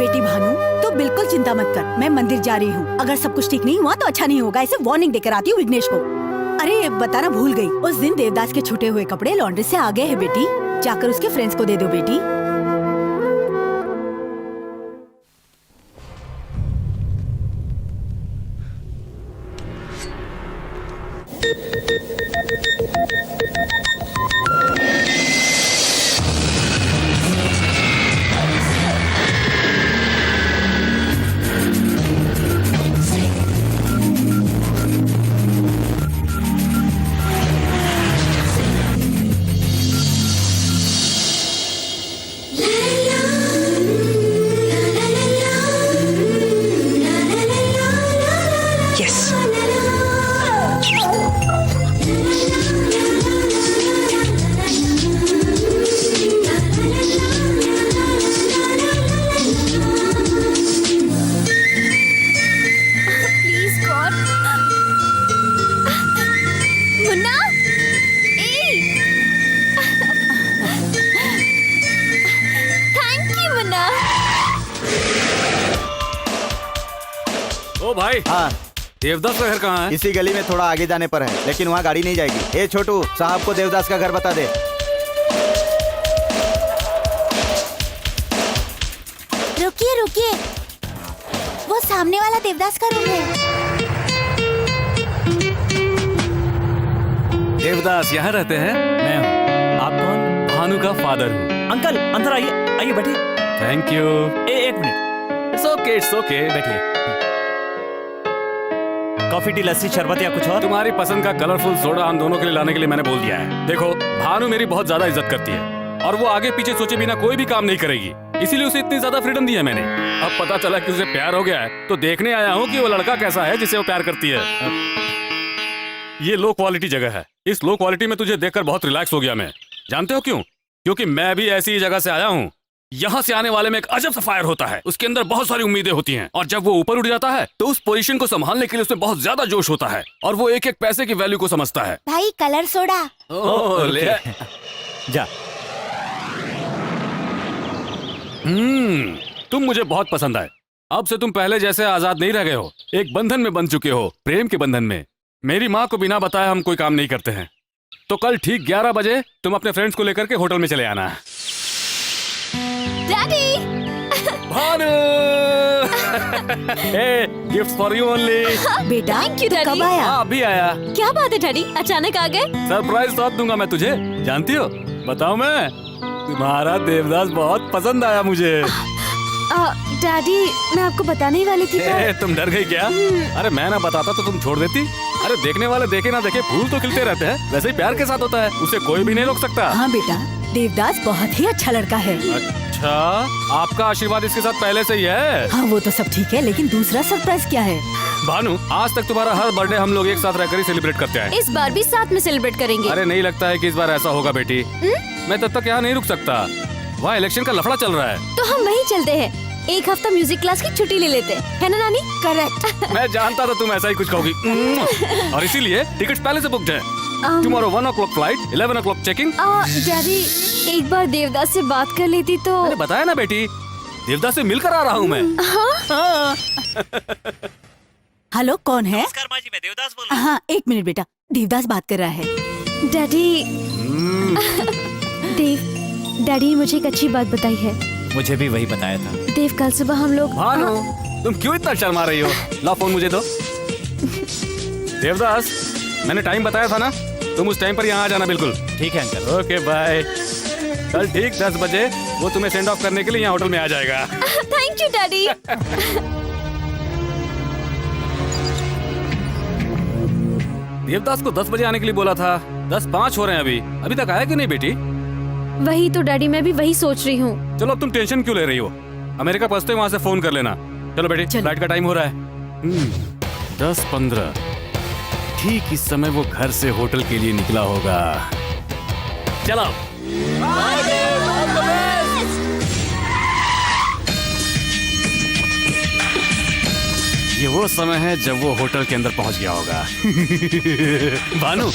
बेटी भानु, तो बिल्कुल चिंता मत कर, मैं मंदिर जा रही हूँ। अगर सब कुछ ठीक नहीं हुआ तो अच्छा नहीं होगा, इसे वार्निंग देकर आती हूँ विघ्नेश को। अरे बताना भूल गई, उस दिन देवदास के छूटे हुए कपड़े लॉन्ड्री से आ गए हैं बेटी, जाकर उसके फ्रेंड्स को दे दो बेटी। भाई हाँ, देवदास का घर कहाँ है? इसी गली में थोड़ा आगे जाने पर है, लेकिन वहाँ गाड़ी नहीं जाएगी। ए छोटू, साहब को देवदास का घर बता दे। रुकिए रुकिए, वो सामने वाला देवदास का रूम है। देवदास यहाँ रहते हैं? मैं हूँ। आप कौन? भानु का फादर हूँ। अंकल अंदर आइए, आइए बैठिए। Thank you. एक मिनट। इट्स ओके बैठिए। कॉफी, टी, लस्सी, शरबत या कुछ और? तुम्हारी पसंद का कलरफुल सोडा हम दोनों के लिए लाने के लिए मैंने बोल दिया है। देखो, भानु मेरी बहुत ज्यादा इज्जत करती है और वो आगे पीछे सोचे बिना कोई भी काम नहीं करेगी, इसीलिए उसे इतनी ज्यादा फ्रीडम दी है मैंने। अब पता चला कि उसे प्यार हो गया है, तो देखने आया हूँ कि वो लड़का कैसा है जिसे वो प्यार करती है। ये लो क्वालिटी जगह है, इस लो क्वालिटी में तुझे देखकर बहुत रिलैक्स हो गया मैं। जानते हो क्यों? क्योंकि मैं भी ऐसी ही जगह से आया हूँ। यहाँ से आने वाले में एक अजब सा फायर होता है, उसके अंदर बहुत सारी उम्मीदें होती हैं, और जब वो ऊपर उठ जाता है तो उस पोजीशन को संभालने के लिए उसमें बहुत ज्यादा जोश होता है, और वो एक एक पैसे की वैल्यू को समझता है। भाई कलर सोडा। ले। जा। तुम मुझे बहुत पसंद आए। अब से तुम पहले जैसे आजाद नहीं रह गए हो, एक बंधन में बंध चुके हो, प्रेम के बंधन में। मेरी माँ को बिना बताए हम कोई काम नहीं करते हैं, तो कल ठीक 11 बजे तुम अपने फ्रेंड्स को लेकर के होटल में चले आना। Daddy. Bhanu. Hey, gifts for you only. बेटा Thank you, तू Daddy. कब आया? हाँ, अभी आया। क्या बात है डैडी, अचानक आ गए? सरप्राइज तो अब दूंगा मैं तुझे, जानती हो? बताऊं मैं? तुम्हारा देवदास बहुत पसंद आया मुझे। डैडी, मैं आपको बताने ही वाली थी पर... तुम डर गई क्या? अरे मैं ना बताता तो तुम छोड़ देती। अरे देखने वाले देखे ना देखे फूल तो खिलते रहते हैं, वैसे ही प्यार के साथ होता है, उसे कोई भी नहीं रोक सकता। हाँ बेटा, देवदास बहुत ही अच्छा लड़का है। अच्छा, आपका आशीर्वाद इसके साथ पहले से ही है? हाँ वो तो सब ठीक है, लेकिन दूसरा सरप्राइज क्या है? भानु, आज तक तुम्हारा हर बर्थडे हम लोग एक साथ रहकर ही सेलिब्रेट करते हैं। इस बार भी साथ में सेलिब्रेट करेंगे। अरे नहीं लगता है कि इस बार ऐसा होगा बेटी। मैं तब तक यहाँ नहीं रुक सकता, वहाँ इलेक्शन का लफड़ा चल रहा है। तो हम वहीं चलते हैं, एक हफ्ता म्यूजिक क्लास की छुट्टी ले लेते हैं, है ना नानी? करेक्ट। मैं जानता था तुम ऐसा ही कुछ कहोगी, और इसीलिए टिकट्स पहले से बुक्ड है। Tomorrow 1 o'clock flight, 11 o'clock checking. Daddy, एक बार देवदास से बात कर लेती तो... मैंने बताया ना बेटी, देवदास से मिलकर आ रहा हूँ मैं। हाँ। हेलो, कौन है? नमस्कार माँ जी, मैं देवदास बोल रहा हूँ। हाँ एक मिनट बेटा, देवदास बात कर रहा है। डैडी, डैडी ने मुझे एक अच्छी बात बताई है। मुझे भी वही बताया था। देव, कल सुबह हम लोग... भानु, तुम क्यों इतना शर्मा रही हो? ला फोन मुझे दो। देवदास, मैंने टाइम बताया था ना, तुम उस टाइम पर यहाँ आ जाना बिल्कुल। ठीक है अंकल। Okay bye. कल ठीक 10 बजे वो तुम्हें सेंड ऑफ करने के लिए यहाँ होटल में आ जाएगा। Thank you daddy. देवदास को 10 बजे आने के लिए बोला था, 10:05 हो रहे हैं अभी तक आया कि नहीं बेटी? वही तो डैडी, मैं भी वही सोच रही हूँ। चलो अब तुम टेंशन क्यों ले रही हो? अमेरिका पहुंचते वहाँ से फोन कर लेना। चलो बेटी, फ्लाइट का टाइम हो रहा है। 10:15। ठीक इस समय वो घर से होटल के लिए निकला होगा। चलो। ये वो समय है जब वो होटल के अंदर पहुंच गया होगा। भानु,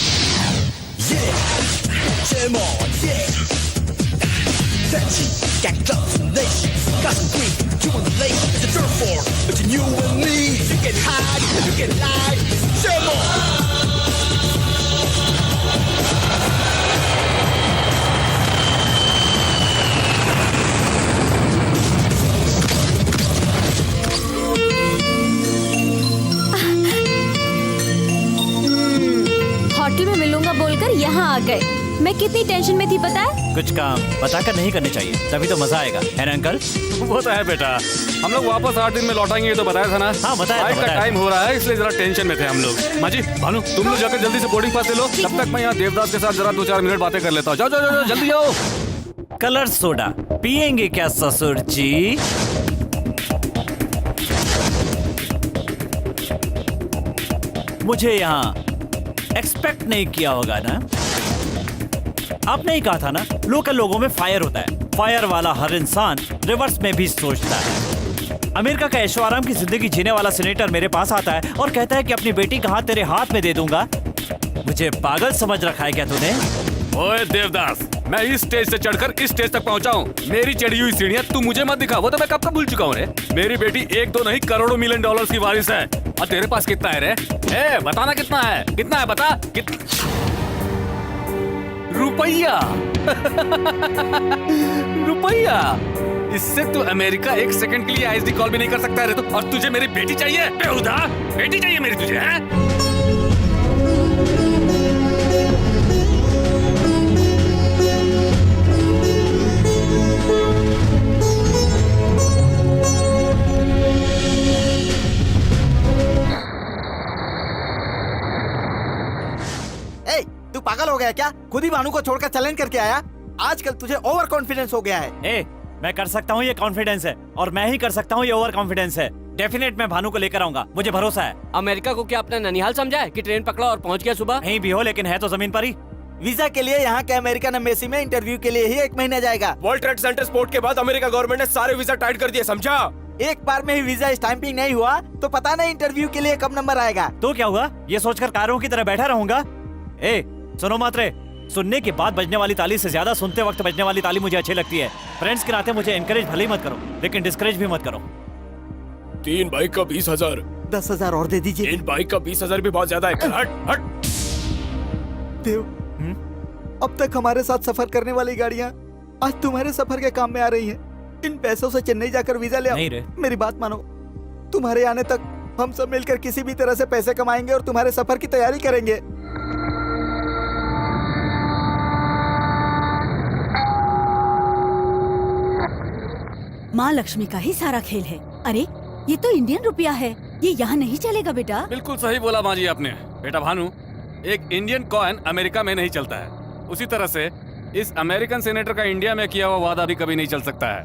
आ गए। मैं कितनी टेंशन में थी पता है? कुछ काम बताकर नहीं करने चाहिए, तभी तो मजा आएगा, है ना अंकल? वो तो है बेटा, हम लोग वापस 8 दिन में लौटाएंगे, ये तो बताया था ना। हाँ, बताया था, फ्लाइट का बताया था। टाइम हो रहा है, इसलिए जरा टेंशन में थे हम लोग। माँ जी, भानु, तुम लोग जाकर जल्दी से बोर्डिंग पास ले लो, तब तक मैं यहाँ देवदास के साथ जरा 2-4 मिनट बातें कर लेता हूँ। जाओ जाओ जाओ, जल्दी जाओ। कलर सोडा पियेंगे क्या ससुर जी? मुझे यहाँ एक्सपेक्ट नहीं किया होगा ना? आपने ही कहा था ना, लोकल लोगों में फायर होता है। फायर वाला हर इंसान रिवर्स में भी सोचता है। अमेरिका का ऐशो आराम की जिंदगी जीने वाला सीनेटर मेरे पास आता है और कहता है कि अपनी बेटी का हाथ तेरे हाथ में दे दूंगा। मुझे पागल समझ रखा है क्या तूने? ओए देवदास, मैं इस स्टेज से चढ़कर इस स्टेज तक पहुंचा हूँ। मेरी चढ़ी हुई सीढ़ियाँ तू मुझे मत दिखा, वो तो मैं कब का भूल चुका हूँ रे। मेरी बेटी 1-2 नहीं करोड़ों मिलियन डॉलर्स की वारिस है। और तेरे पास कितना है रे? ए, बताना कितना है? कितना है बता? रुपया। रुपया। इससे तू अमेरिका 1 सेकंड के लिए आईएसडी कॉल भी नहीं कर सकता है रे तू। और तुझे मेरी बेटी चाहिए? बेहुदा, बेटी चाहिए मेरी तुझे, हैं? तू पागल हो गया क्या? खुद ही भानु को छोड़कर चैलेंज करके आया। आजकल तुझे ओवर कॉन्फिडेंस हो गया है। ए, मैं कर सकता हूँ ये कॉन्फिडेंस है, और मैं ही कर सकता हूँ ये ओवर कॉन्फिडेंस है। डेफिनेट मैं भानु को लेकर आऊंगा, मुझे भरोसा है। अमेरिका को क्या अपना ननिहाल समझा है कि ट्रेन पकड़ा और पहुंच गया सुबह? नहीं भी हो, लेकिन है तो जमीन पर ही। वीजा के लिए यहाँ के अमेरिकन एम्बेसी में इंटरव्यू के लिए ही 1 महीना जाएगा। वर्ल्ड ट्रेड सेंटर स्पोर्ट के बाद अमेरिका गवर्नमेंट ने सारे वीजा टाइट कर दिए, समझा? एक बार में ही वीजा स्टैंपिंग नहीं हुआ तो पता नहीं इंटरव्यू के लिए कब नंबर आएगा। तो क्या हुआ? ये सोचकर कारों की तरह बैठा रहूंगा? ए, सुनो मात्रे, सुनने के बाद बजने वाली ताली से ज्यादा सुनते वक्त बजने वाली ताली मुझे अच्छी लगती है। फ्रेंड्स के नाते मुझे एनकरेज भले ही मत करो, लेकिन डिस्करेज भी मत करो। 3 बाइक का 20,000। 10,000 और दे दीजिए। 3 बाइक का 20,000 भी बहुत ज्यादा है। हट हट। देव, अब तक हमारे साथ सफर करने वाली गाड़ियाँ आज तुम्हारे सफर के काम में आ रही हैं। इन पैसों से चेन्नई जाकर वीजा ले आओ। नहीं रे। मेरी बात मानो, तुम्हारे आने तक हम सब मिलकर किसी भी तरह से पैसे कमाएंगे और तुम्हारे सफर की तैयारी करेंगे। माँ लक्ष्मी का ही सारा खेल है। अरे ये तो इंडियन रुपया है, ये यहाँ नहीं चलेगा बेटा। बिल्कुल सही बोला माँ जी आपने। बेटा भानु, एक इंडियन कॉइन अमेरिका में नहीं चलता है, उसी तरह से इस अमेरिकन सेनेटर का इंडिया में किया हुआ वादा भी कभी नहीं चल सकता है।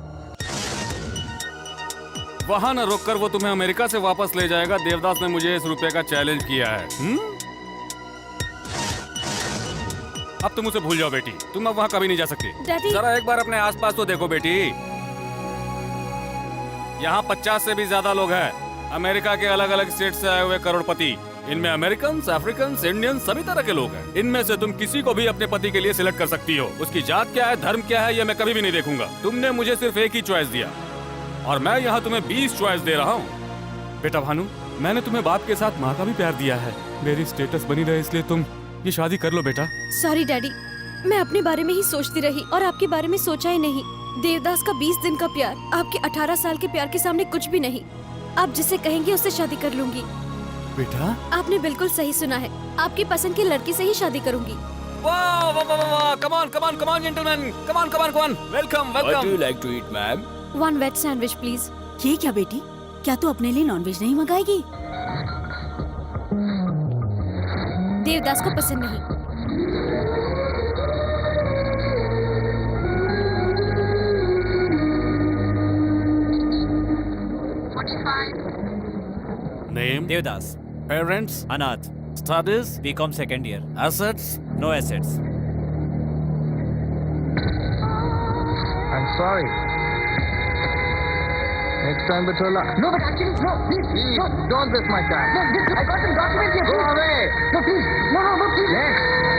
वहां न रोककर वो तुम्हें अमेरिका से वापस ले जाएगा। देवदास ने मुझे इस रुपये का चैलेंज किया है। अब तुम उसे भूल जाओ बेटी, तुम अब वहां कभी नहीं जा सकती। डैडी। जरा एक बार अपने आसपास तो देखो बेटी, यहाँ 50 से भी ज्यादा लोग हैं। अमेरिका के अलग अलग स्टेट से आए हुए करोड़पति, इनमें अमेरिकन, अफ्रीकन, इंडियन सभी तरह के लोग हैं। इनमें से तुम किसी को भी अपने पति के लिए सिलेक्ट कर सकती हो। उसकी जात क्या है, धर्म क्या है, ये मैं कभी भी नहीं देखूंगा। तुमने मुझे सिर्फ एक ही चॉइस दिया और मैं यहाँ तुम्हें 20 चॉइस दे रहा हूँ। बेटा भानु, मैंने तुम्हें बाप के साथ माँ का भी प्यार दिया है। मेरी स्टेटस बनी रहे इसलिए तुम ये शादी कर लो बेटा। सॉरी डैडी, मैं अपने बारे में ही सोचती रही और आपके बारे में सोचा ही नहीं। देवदास का 20 दिन का प्यार आपके 18 साल के प्यार के सामने कुछ भी नहीं। आप जिसे कहेंगे उससे शादी कर लूंगी। बेटा आपने बिल्कुल सही सुना है, आपकी पसंद की लड़की से ही शादी करूंगी। वाह वाह वाह वाह, come on come on come on gentleman, come on come on come on, welcome What do welcome. you like to eat, ma'am? 1 veg sandwich please. ये क्या बेटी, क्या तू अपने लिए नॉनवेज नहीं मंगाएगी? देवदास को पसंद नहीं। नेम, देवदास। पेरेंट्स, अनाथ। Studies, BCom second year. Assets. No assets. I'm sorry. Next time, Batola. No, but actually, no, please, no, don't waste my time. No, I got some documents here. Go away. No, please, no, please. Next.